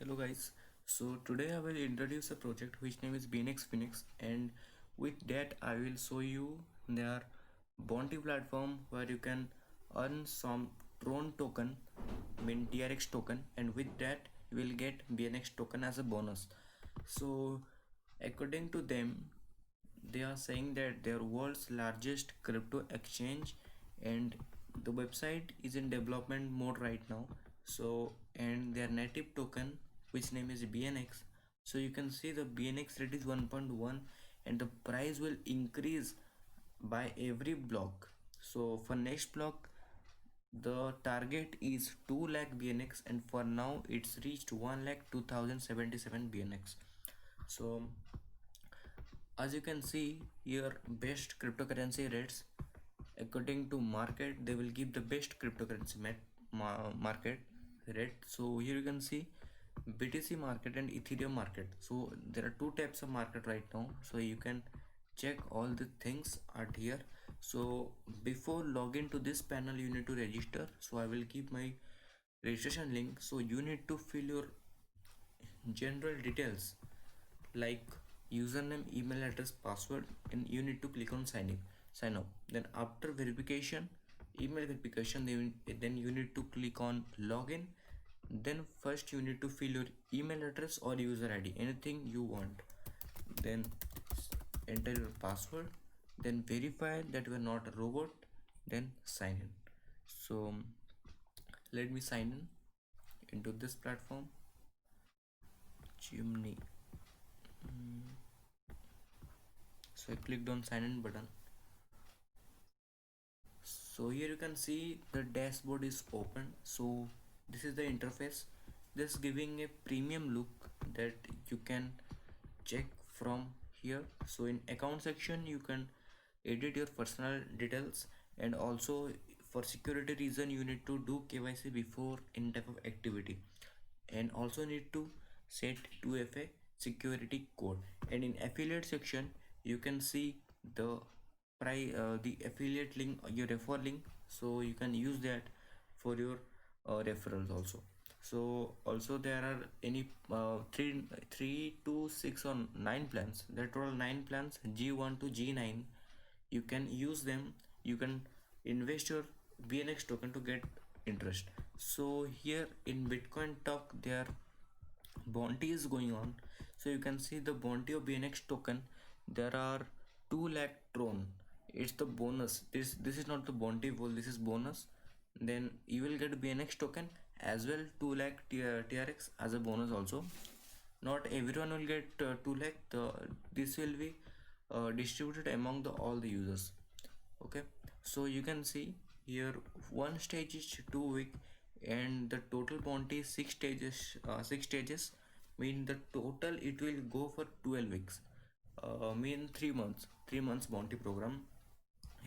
Hello guys. So today I will introduce a project which name is BNX Phoenix, and with that I will show you their Bounty platform where you can earn some Tron token, mean TRX token, and with that you will get BNX token as a bonus. So according to them, they are saying that they are world's largest crypto exchange, and the website is in development mode right now. So and their native token which name is BNX. So you can see the BNX rate is 1.1 and the price will increase by every block. So for next block the target is 2 lakh BNX, and for now it's reached 1 lakh 2077 BNX. So as you can see here, best cryptocurrency rates according to market, they will give the best cryptocurrency market rate. So here you can see BTC market and Ethereum market. So there are two types of market right now, so you can check all the things at here. So before login to this panel you need to register, so I will keep my registration link. So you need to fill your general details like username, email address, password, and you need to click on sign up. Then after verification, email verification, then you need to click on login. Then first you need to fill your email address or user ID, anything you want. Then enter your password, then verify that you are not a robot, then sign in. So let me sign in into this platform, Chimney. So I clicked on sign in button. So here you can see the dashboard is open. So this is the interface, just giving a premium look that you can check from here. So in account section you can edit your personal details, and also for security reason you need to do KYC before any type of activity, and also need to set 2FA security code. And in affiliate section you can see the affiliate link, your refer link, so you can use that for your referrals also. So also there are any three to six or nine plans, there are total nine plans, G1 to G9. You can use them, you can invest your BNX token to get interest. So here in Bitcoin talk their bounty is going on. So you can see the bounty of BNX token, there are 2 lakh Tron. It's the bonus. This is not the bounty pool, this is bonus. Then you will get BNX token as well, 2 lakh TRX as a bonus also. Not everyone will get 2 lakh. This will be distributed among all the users. Okay, so you can see here one stage is 2 week, and the total bounty is 6 stages. 6 stages mean the total it will go for 12 weeks. Mean 3 months. 3 months bounty program,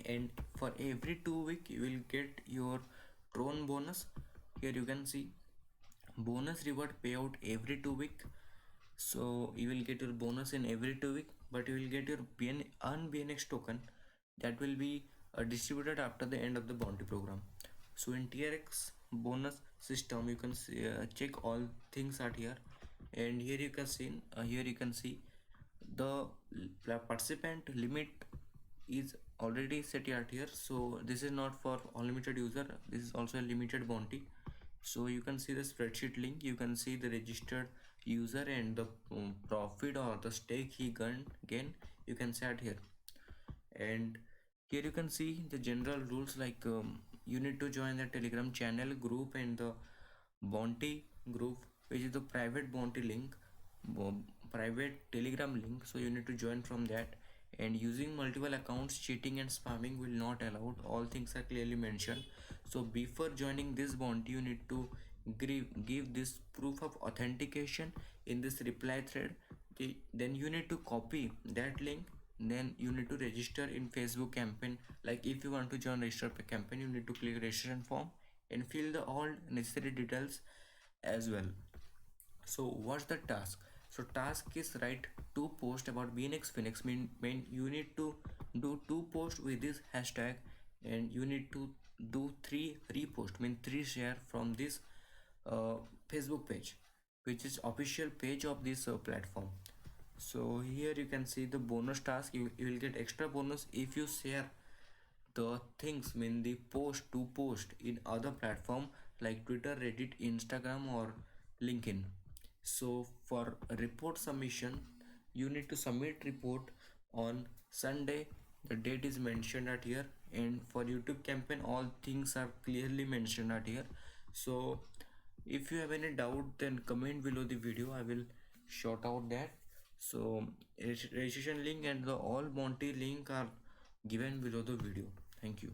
and for every 2 week you will get your Tron bonus. Here you can see bonus reward payout every 2 week. So you will get your bonus in every 2 week, but you will get your BNX token that will be distributed after the end of the bounty program. So in TRX bonus system you can see, check all things are here, and here you can see the participant limit is already set out here. So this is not for unlimited user, this is also a limited bounty. So you can see the spreadsheet link, you can see the registered user and the profit or the stake he gain, you can set here. And here you can see the general rules like you need to join the Telegram channel group and the bounty group, which is the private bounty link, private Telegram link. So you need to join from that. And using multiple accounts, cheating and spamming will not allowed, all things are clearly mentioned. So before joining this bounty you need to give this proof of authentication in this reply thread. Then you need to copy that link, then you need to register in Facebook campaign. Like if you want to join register campaign, you need to click registration form and fill the all necessary details as well. So what's the task? So task is write two posts about BNX Phoenix. Mean you need to do two posts with this hashtag, and you need to do three repost, mean three share from this Facebook page. which is official page of this platform. So here you can see the bonus task. You will get extra bonus if you share the things, mean the post to post in other platform like Twitter, Reddit, Instagram or LinkedIn. So for report submission, you need to submit report on Sunday. The date is mentioned at here, and for YouTube campaign all things are clearly mentioned at here. So if you have any doubt, then comment below the video, I will shout out that. So registration link and the all Monty link are given below the video. Thank you.